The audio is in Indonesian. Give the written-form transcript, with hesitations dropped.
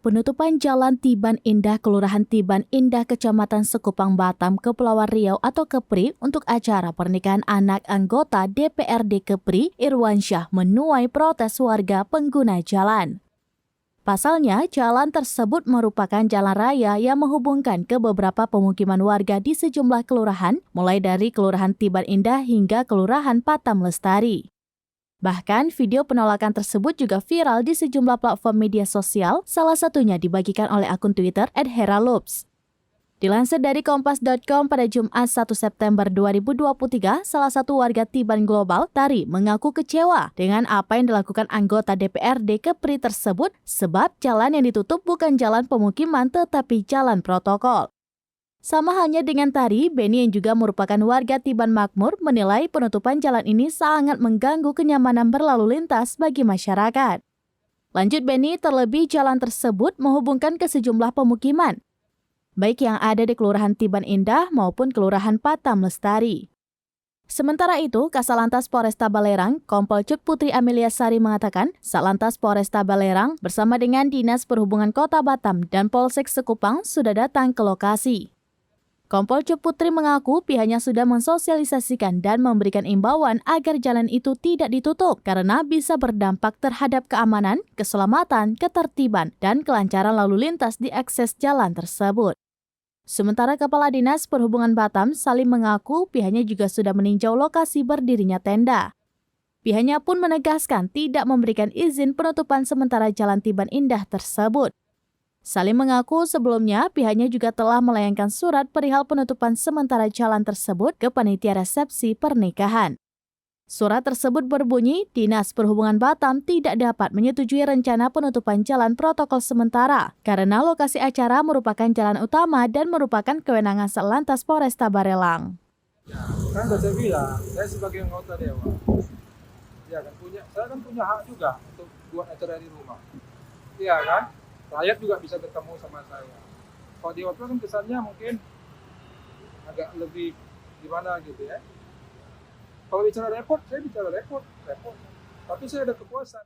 Penutupan Jalan Tiban Indah, Kelurahan Tiban Indah, Kecamatan Sekupang Batam, Kepulauan Riau atau Kepri untuk acara pernikahan anak anggota DPRD Kepri, Irwansyah, menuai protes warga pengguna jalan. Pasalnya, jalan tersebut merupakan jalan raya yang menghubungkan ke beberapa pemukiman warga di sejumlah kelurahan, mulai dari Kelurahan Tiban Indah hingga Kelurahan Patam Lestari. Bahkan, video penolakan tersebut juga viral di sejumlah platform media sosial, salah satunya dibagikan oleh akun Twitter @heraloops. Dilansir dari kompas.com pada Jumat 1 September 2023, salah satu warga Tiban Global, Tari, mengaku kecewa dengan apa yang dilakukan anggota DPRD Kepri tersebut sebab jalan yang ditutup bukan jalan pemukiman tetapi jalan protokol. Sama halnya dengan Tari, Beni yang juga merupakan warga Tiban Makmur menilai penutupan jalan ini sangat mengganggu kenyamanan berlalu lintas bagi masyarakat. Lanjut Beni, terlebih jalan tersebut menghubungkan ke sejumlah pemukiman, baik yang ada di Kelurahan Tiban Indah maupun Kelurahan Patam Lestari. Sementara itu, Kasalantas Polresta Balerang, Kompol Cut Putri Amelia Sari mengatakan, Satlantas Polresta Balerang bersama dengan Dinas Perhubungan Kota Batam dan Polsek Sekupang sudah datang ke lokasi. Kompol Cut Putri mengaku pihaknya sudah mensosialisasikan dan memberikan imbauan agar jalan itu tidak ditutup karena bisa berdampak terhadap keamanan, keselamatan, ketertiban, dan kelancaran lalu lintas di akses jalan tersebut. Sementara Kepala Dinas Perhubungan Batam, Salim mengaku pihaknya juga sudah meninjau lokasi berdirinya tenda. Pihaknya pun menegaskan tidak memberikan izin penutupan sementara Jalan Tiban Indah tersebut. Salim mengaku sebelumnya pihaknya juga telah melayangkan surat perihal penutupan sementara jalan tersebut ke panitia resepsi pernikahan. Surat tersebut berbunyi, Dinas Perhubungan Batam tidak dapat menyetujui rencana penutupan jalan protokol sementara karena lokasi acara merupakan jalan utama dan merupakan kewenangan Satlantas Polresta Barelang. Ya, kan sudah saya bilang, saya sebagai anggota dewan, saya kan punya hak juga untuk buat acara di rumah. Iya kan? Rakyat juga bisa ketemu sama saya. Kalau di waktu kan kesannya mungkin agak lebih gimana gitu ya. Kalau bicara repot, saya bicara repot. Tapi saya ada kepuasan.